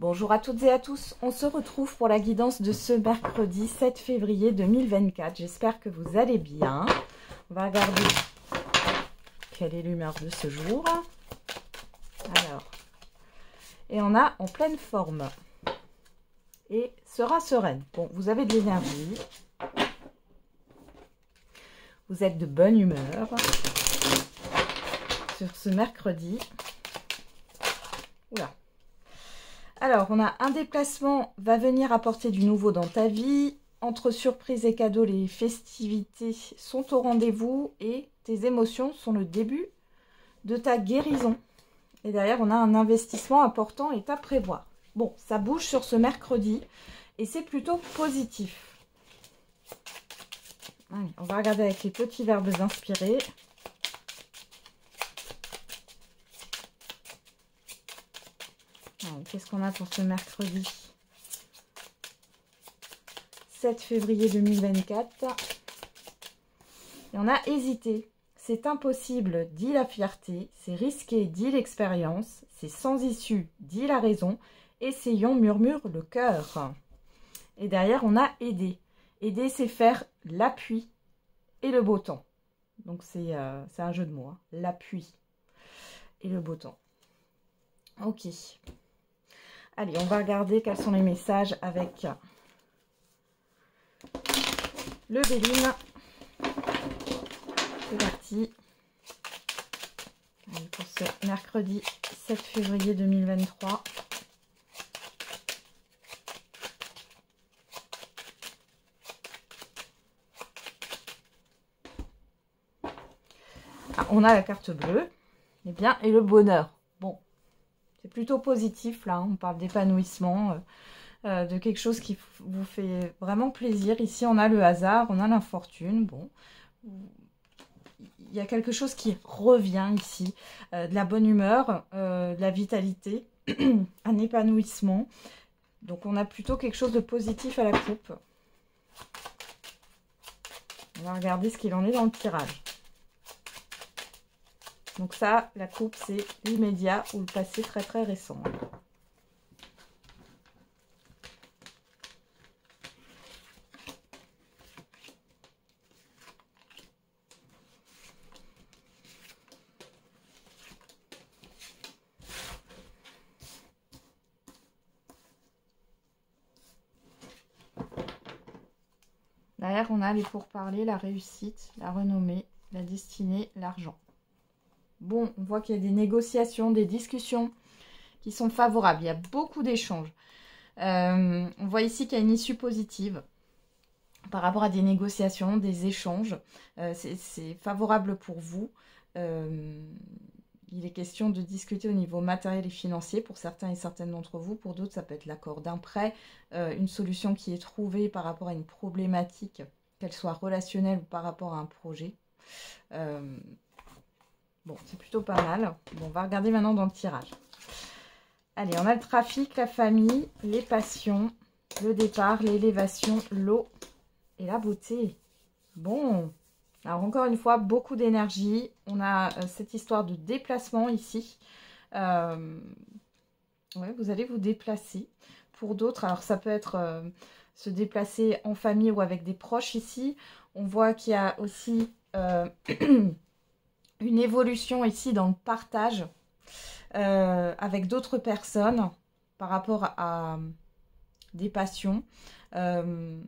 Bonjour à toutes et à tous, on se retrouve pour la guidance de ce mercredi 7 février 2024. J'espère que vous allez bien. On va regarder quelle est l'humeur de ce jour. Alors, et on a en pleine forme et sera sereine. Bon, vous avez de l'énergie, vous êtes de bonne humeur sur ce mercredi. Oula. Alors, on a un déplacement va venir apporter du nouveau dans ta vie. Entre surprises et cadeaux, les festivités sont au rendez-vous et tes émotions sont le début de ta guérison. Et derrière, on a un investissement important et à prévoir. Bon, ça bouge sur ce mercredi et c'est plutôt positif. Allez, on va regarder avec les petits verbes inspirés. Qu'est-ce qu'on a pour ce mercredi 7 février 2024. Et on a hésité. C'est impossible, dit la fierté. C'est risqué, dit l'expérience. C'est sans issue, dit la raison. Essayons, murmure le cœur. Et derrière, on a aider. Aider, c'est faire l'appui et le beau temps. Donc, c'est un jeu de mots. Hein. L'appui et le beau temps. Ok. Allez, on va regarder quels sont les messages avec le Béline. C'est parti. Allez, pour ce mercredi 7 février 2023. Ah, on a la carte bleue. Eh bien, et le bonheur. Bon. C'est plutôt positif, là. On parle d'épanouissement, de quelque chose qui vous fait vraiment plaisir. Ici, on a le hasard, on a l'infortune. Bon, il y a quelque chose qui revient ici. De la bonne humeur, de la vitalité, un épanouissement. Donc, on a plutôt quelque chose de positif à la coupe. On va regarder ce qu'il en est dans le tirage. Donc ça, la coupe, c'est l'immédiat ou le passé très très récent. Derrière, on a les pourparlers, la réussite, la renommée, la destinée, l'argent. Bon, on voit qu'il y a des négociations, des discussions qui sont favorables. Il y a beaucoup d'échanges. On voit ici qu'il y a une issue positive par rapport à des négociations, des échanges. C'est favorable pour vous. Il est question de discuter au niveau matériel et financier pour certains et certaines d'entre vous. Pour d'autres, ça peut être l'accord d'un prêt, une solution qui est trouvée par rapport à une problématique, qu'elle soit relationnelle ou par rapport à un projet. Bon, c'est plutôt pas mal. Bon, on va regarder maintenant dans le tirage. Allez, on a le trafic, la famille, les passions, le départ, l'élévation, l'eau et la beauté. Bon, alors encore une fois, beaucoup d'énergie. On a cette histoire de déplacement ici. Ouais, vous allez vous déplacer. Pour d'autres, alors ça peut être se déplacer en famille ou avec des proches ici. On voit qu'il y a aussi... une évolution ici dans le partage avec d'autres personnes par rapport à des passions. Il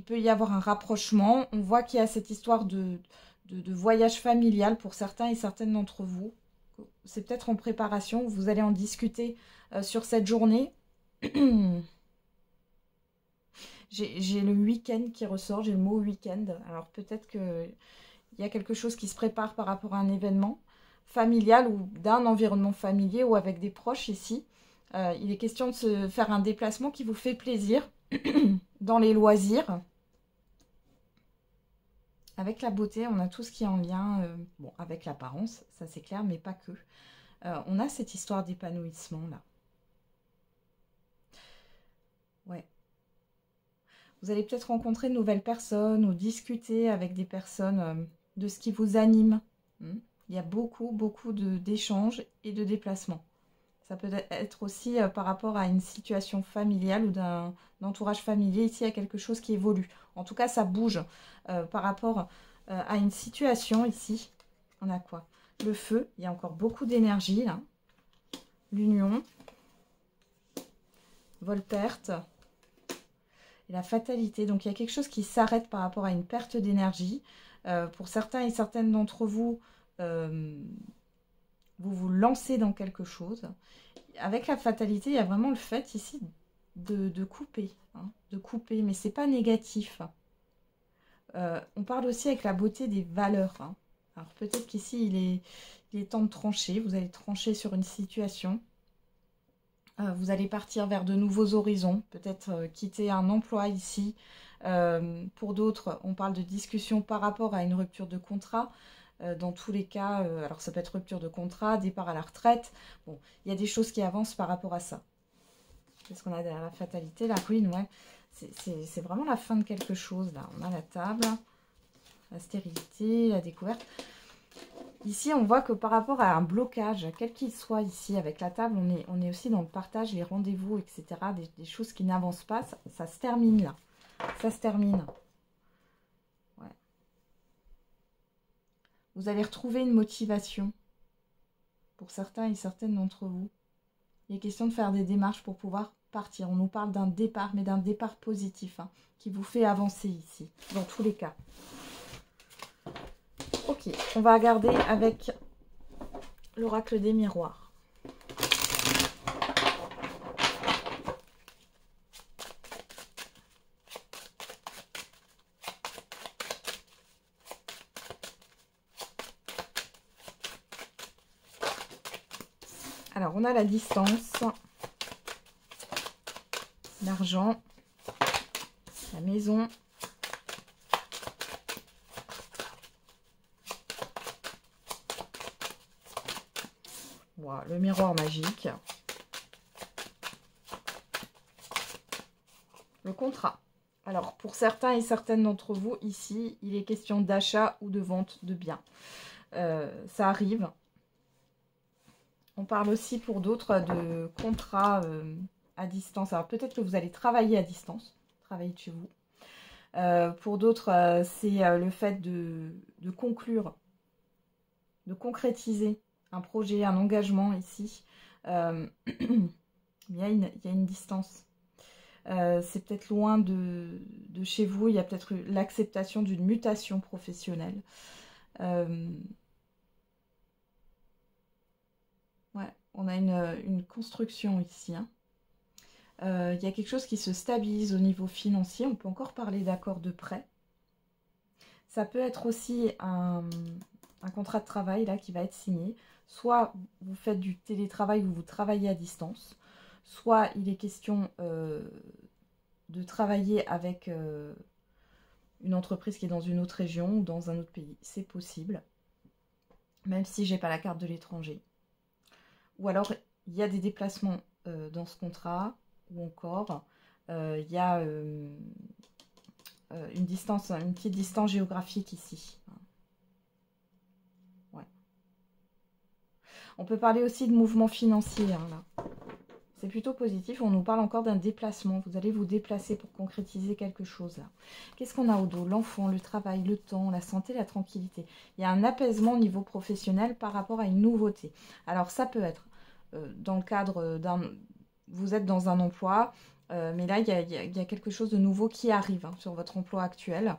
peut y avoir un rapprochement. On voit qu'il y a cette histoire de voyage familial pour certains et certaines d'entre vous. C'est peut-être en préparation. Vous allez en discuter sur cette journée. J'ai le week-end qui ressort. J'ai le mot week-end. Alors peut-être que... il y a quelque chose qui se prépare par rapport à un événement familial ou d'un environnement familier ou avec des proches ici. Il est question de se faire un déplacement qui vous fait plaisir dans les loisirs. Avec la beauté, on a tout ce qui est en lien bon, avec l'apparence, ça c'est clair, mais pas que. On a cette histoire d'épanouissement là. Ouais. Vous allez peut-être rencontrer de nouvelles personnes ou discuter avec des personnes... de ce qui vous anime. Il y a beaucoup d'échanges et de déplacements. Ça peut être aussi par rapport à une situation familiale ou d'un entourage familier. Ici, il y a quelque chose qui évolue. En tout cas, ça bouge par rapport à une situation ici. On a quoi? Le feu, il y a encore beaucoup d'énergie là. L'union, vol-perte et la fatalité. Donc, il y a quelque chose qui s'arrête par rapport à une perte d'énergie. Pour certains et certaines d'entre vous, vous vous lancez dans quelque chose. Avec la fatalité, il y a vraiment le fait ici de couper. Hein, de couper, mais c'est pas négatif. On parle aussi avec la beauté des valeurs. Hein. Alors peut-être qu'ici, il est temps de trancher. Vous allez trancher sur une situation. Vous allez partir vers de nouveaux horizons. Peut-être quitter un emploi ici. Pour d'autres, on parle de discussion par rapport à une rupture de contrat. Dans tous les cas, alors ça peut être rupture de contrat, départ à la retraite. Bon, il y a des choses qui avancent par rapport à ça. Qu'est-ce qu'on a derrière la fatalité? La ruine, ouais. C'est vraiment la fin de quelque chose, là. On a la table, la stérilité, la découverte. Ici, on voit que par rapport à un blocage, quel qu'il soit ici, avec la table, on est aussi dans le partage, les rendez-vous, etc. Des choses qui n'avancent pas, ça se termine, là. Ça se termine. Ouais. Vous allez retrouver une motivation pour certains et certaines d'entre vous. Il est question de faire des démarches pour pouvoir partir. On nous parle d'un départ, mais d'un départ positif, hein, qui vous fait avancer ici, dans tous les cas. Ok, on va regarder avec l'oracle des miroirs. Alors, on a la distance, l'argent, la maison, voilà, le miroir magique, le contrat. Alors, pour certains et certaines d'entre vous, ici, il est question d'achat ou de vente de biens. Ça arrive. On parle aussi pour d'autres de contrats à distance. Alors peut-être que vous allez travailler à distance, travailler de chez vous. Pour d'autres, c'est le fait de conclure, de concrétiser un projet, un engagement ici. Il y a une distance. C'est peut-être loin de chez vous. Il y a peut-être l'acceptation d'une mutation professionnelle. Ouais, on a une construction ici. Hein. Il y a quelque chose qui se stabilise au niveau financier. On peut encore parler d'accord de prêt. Ça peut être aussi un contrat de travail là qui va être signé. Soit vous faites du télétravail ou vous travaillez à distance. Soit il est question de travailler avec une entreprise qui est dans une autre région ou dans un autre pays. C'est possible. Même si j'ai pas la carte de l'étranger. Ou alors, il y a des déplacements dans ce contrat, ou encore, il y a une petite distance géographique ici. Ouais. On peut parler aussi de mouvement financier, hein, là. C'est plutôt positif. On nous parle encore d'un déplacement. Vous allez vous déplacer pour concrétiser quelque chose, là. Qu'est-ce qu'on a au dos? L'enfant, le travail, le temps, la santé, la tranquillité. Il y a un apaisement au niveau professionnel par rapport à une nouveauté. Alors, ça peut être dans le cadre d'un... Vous êtes dans un emploi, mais là, il y a quelque chose de nouveau qui arrive hein, sur votre emploi actuel,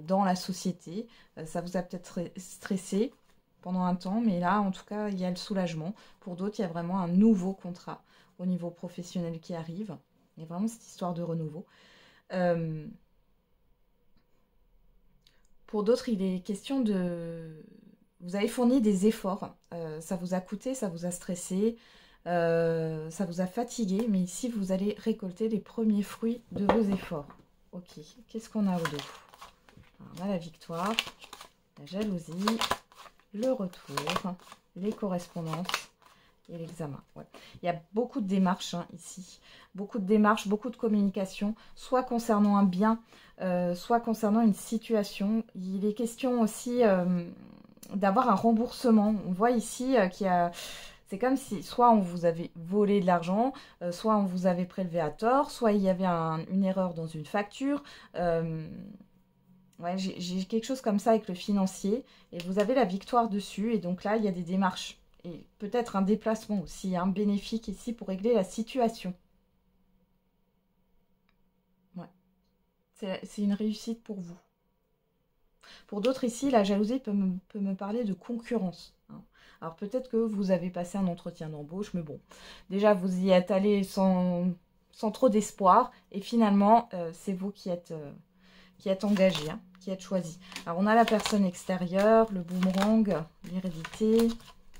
dans la société. Ça vous a peut-être stressé pendant un temps, mais là, en tout cas, il y a le soulagement. Pour d'autres, il y a vraiment un nouveau contrat au niveau professionnel qui arrive. Il y a vraiment cette histoire de renouveau. Pour d'autres, il est question de... Vous avez fourni des efforts, ça vous a coûté, ça vous a stressé, ça vous a fatigué, mais ici, vous allez récolter les premiers fruits de vos efforts. Ok, qu'est-ce qu'on a au dos? Alors, on a la victoire, la jalousie, le retour, les correspondances et l'examen. Ouais. Il y a beaucoup de démarches hein, ici, beaucoup de démarches, beaucoup de communication, soit concernant un bien, soit concernant une situation. Il est question aussi... d'avoir un remboursement. On voit ici qu'il y a C'est comme si soit on vous avait volé de l'argent, soit on vous avait prélevé à tort, soit il y avait une erreur dans une facture. Ouais, j'ai quelque chose comme ça avec le financier. Et vous avez la victoire dessus. Et donc là, il y a des démarches. Et peut-être un déplacement aussi, un bénéfique ici pour régler la situation. Ouais. C'est une réussite pour vous. Pour d'autres ici, la jalousie peut me parler de concurrence. Hein. Alors peut-être que vous avez passé un entretien d'embauche, mais bon, déjà vous y êtes allé sans trop d'espoir, et finalement, c'est vous qui êtes engagé, hein, qui êtes choisi. Alors on a la personne extérieure, le boomerang, l'hérédité,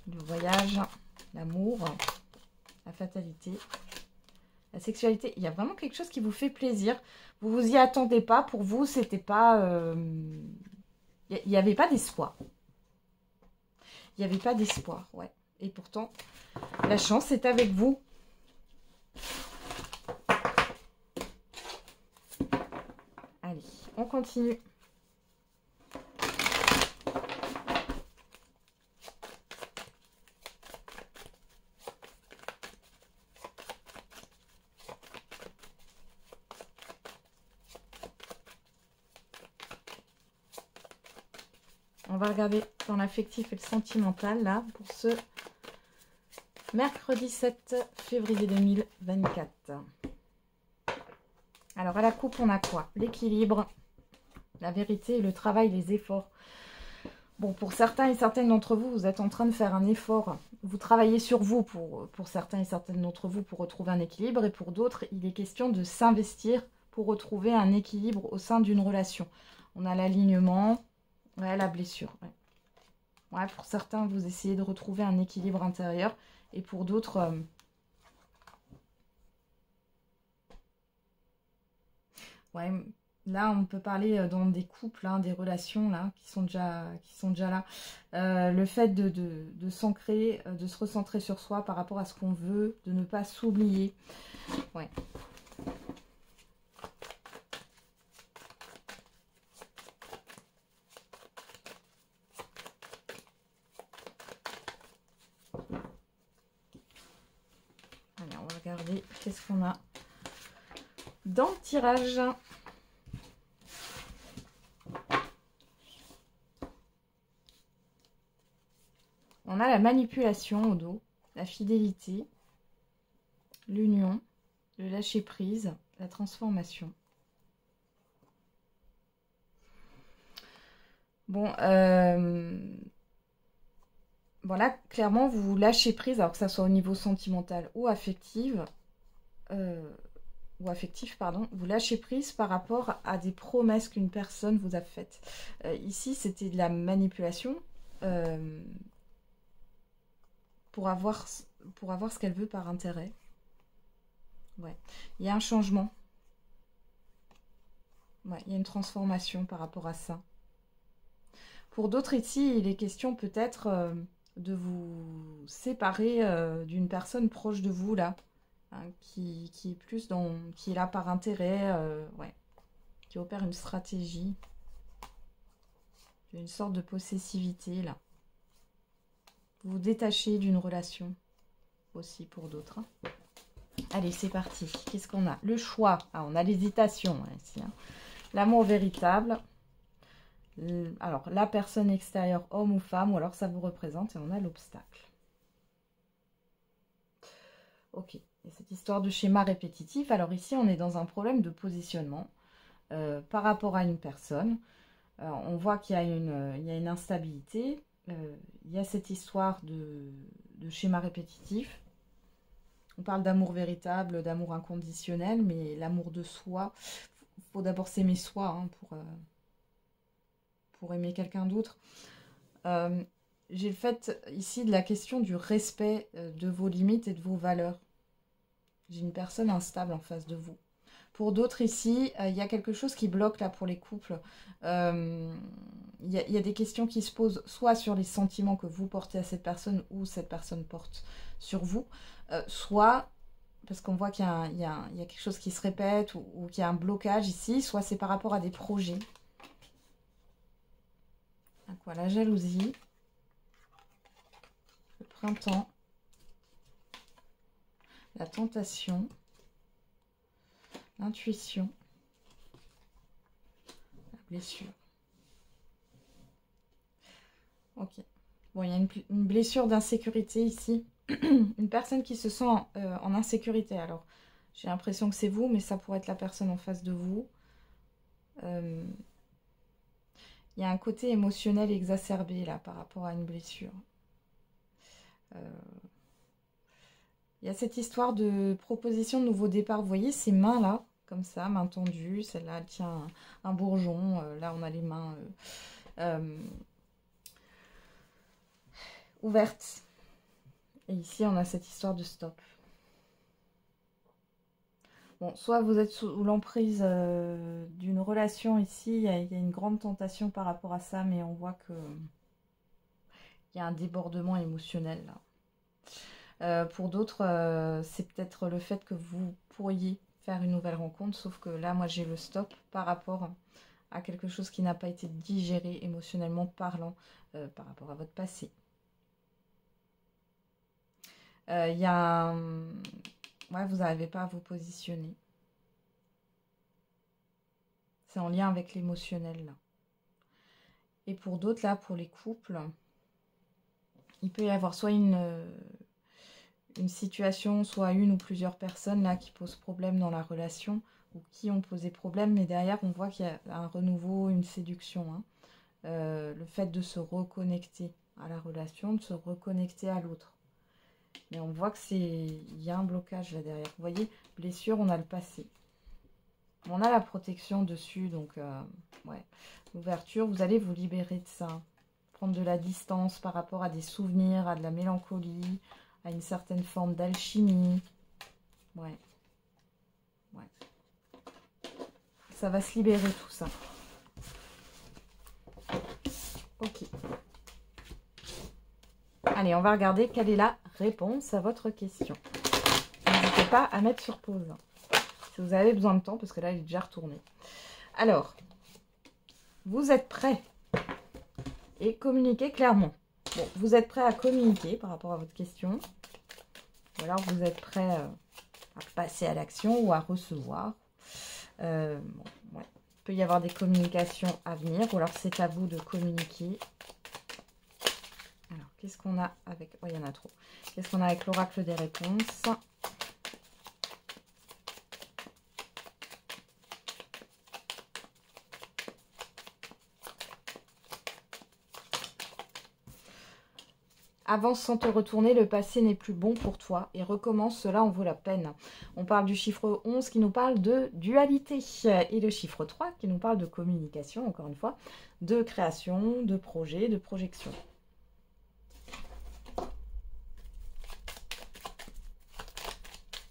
le voyage, l'amour, la fatalité, la sexualité. Il y a vraiment quelque chose qui vous fait plaisir. Vous vous y attendez pas. Pour vous, c'était pas... il n'y avait pas d'espoir. Il n'y avait pas d'espoir, ouais. Et pourtant, la chance est avec vous. Allez, on continue. On va regarder dans l'affectif et le sentimental, là, pour ce mercredi 7 février 2024. Alors, à la coupe, on a quoi? L'équilibre, la vérité, le travail, les efforts. Bon, pour certains et certaines d'entre vous, vous êtes en train de faire un effort. Vous travaillez sur vous pour certains et certaines d'entre vous pour retrouver un équilibre. Et pour d'autres, il est question de s'investir pour retrouver un équilibre au sein d'une relation. On a l'alignement, ouais, la blessure. Ouais. Ouais, pour certains, vous essayez de retrouver un équilibre intérieur. Et pour d'autres... ouais, là, on peut parler dans des couples, hein, des relations là, qui sont déjà là. Le fait de s'ancrer, de se recentrer sur soi par rapport à ce qu'on veut, de ne pas s'oublier. Ouais. Allez, on va regarder qu'est-ce qu'on a dans le tirage. On a la manipulation au dos, la fidélité, l'union, le lâcher-prise, la transformation. Bon, voilà, clairement, vous lâchez prise, alors que ça soit au niveau sentimental ou affectif, pardon, vous lâchez prise par rapport à des promesses qu'une personne vous a faites. Ici, c'était de la manipulation pour avoir ce qu'elle veut par intérêt. Ouais. Il y a un changement. Ouais, il y a une transformation par rapport à ça. Pour d'autres ici, il est question peut-être de vous séparer d'une personne proche de vous, là, hein, qui est plus qui est là par intérêt, ouais, qui opère une stratégie, une sorte de possessivité, là. Vous vous détachez d'une relation, aussi pour d'autres. Hein. Allez, c'est parti. Qu'est-ce qu'on a? Le choix. Ah, on a l'hésitation, hein, ici. Hein. L'amour véritable. Alors, la personne extérieure, homme ou femme, ou alors ça vous représente, et on a l'obstacle. Ok, et cette histoire de schéma répétitif, alors ici on est dans un problème de positionnement par rapport à une personne. On voit qu'il y a une instabilité, il y a cette histoire de schéma répétitif. On parle d'amour véritable, d'amour inconditionnel, mais l'amour de soi, il faut d'abord s'aimer soi hein, pour aimer quelqu'un d'autre. J'ai le fait ici de la question du respect de vos limites et de vos valeurs. J'ai une personne instable en face de vous. Pour d'autres ici, il y a quelque chose qui bloque là pour les couples. Il y a des questions qui se posent soit sur les sentiments que vous portez à cette personne ou cette personne porte sur vous, soit parce qu'on voit qu'il y a quelque chose qui se répète ou qu'il y a un blocage ici, soit c'est par rapport à des projets. Donc, voilà, la jalousie, le printemps, la tentation, l'intuition, la blessure. Ok. Bon, il y a une blessure d'insécurité ici. Une personne qui se sent en insécurité. Alors, j'ai l'impression que c'est vous, mais ça pourrait être la personne en face de vous. Il y a un côté émotionnel exacerbé là par rapport à une blessure. Il y a cette histoire de proposition de nouveau départ. Vous voyez ces mains là, comme ça, main tendue. Celle-là, elle tient un bourgeon. Là, on a les mains ouvertes. Et ici, on a cette histoire de stop. Bon, soit vous êtes sous l'emprise d'une relation ici, il y a une grande tentation par rapport à ça, mais on voit que il y a un débordement émotionnel là. Pour d'autres, c'est peut-être le fait que vous pourriez faire une nouvelle rencontre, sauf que là, moi, j'ai le stop par rapport à quelque chose qui n'a pas été digéré émotionnellement parlant par rapport à votre passé. Il y a ouais, vous n'arrivez pas à vous positionner. C'est en lien avec l'émotionnel là. Et pour d'autres là, pour les couples, il peut y avoir soit une situation, soit une ou plusieurs personnes là qui posent problème dans la relation ou qui ont posé problème, mais derrière on voit qu'il y a un renouveau, une séduction. Hein. Le fait de se reconnecter à la relation, de se reconnecter à l'autre. Mais on voit que il y a un blocage là derrière. Vous voyez, blessure, on a le passé. On a la protection dessus, donc ouais. L'ouverture, vous allez vous libérer de ça. Prendre de la distance par rapport à des souvenirs, à de la mélancolie, à une certaine forme d'alchimie. Ouais. Ouais. Ça va se libérer tout ça. Ok. Allez, on va regarder quelle est la réponse à votre question. N'hésitez pas à mettre sur pause. Si vous avez besoin de temps, parce que là, il est déjà retourné. Alors, vous êtes prêts et communiquez clairement. Bon, vous êtes prêts à communiquer par rapport à votre question. Ou alors, vous êtes prêts à passer à l'action ou à recevoir. Bon, ouais. Il peut y avoir des communications à venir. Ou alors, c'est à vous de communiquer. Alors, qu'est-ce qu'on a avec... Oh, il y en a trop. Qu'est-ce qu'on a avec l'oracle des réponses ? Avance sans te retourner, le passé n'est plus bon pour toi et recommence, cela en vaut la peine. On parle du chiffre 11 qui nous parle de dualité et le chiffre 3 qui nous parle de communication, encore une fois, de création, de projet, de projection.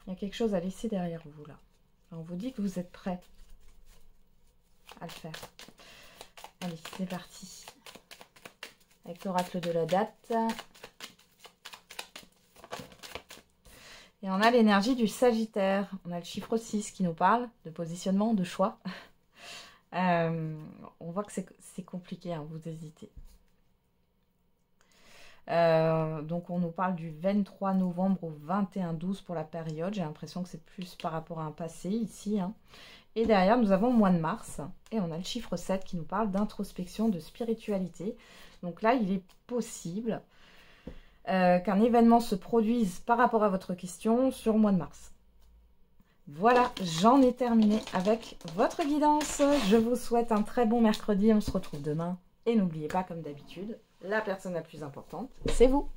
Il y a quelque chose à laisser derrière vous là. On vous dit que vous êtes prêts à le faire. Allez, c'est parti. Avec l'oracle de la date. Et on a l'énergie du Sagittaire. On a le chiffre 6 qui nous parle de positionnement, de choix. On voit que c'est compliqué, hein, vous hésitez. Donc on nous parle du 23 novembre au 21-12 pour la période. J'ai l'impression que c'est plus par rapport à un passé ici. Hein. Et derrière, nous avons le mois de mars. Et on a le chiffre 7 qui nous parle d'introspection, de spiritualité. Donc là, il est possible qu'un événement se produise par rapport à votre question sur le mois de mars. Voilà, j'en ai terminé avec votre guidance. Je vous souhaite un très bon mercredi. On se retrouve demain. Et n'oubliez pas, comme d'habitude, la personne la plus importante, c'est vous.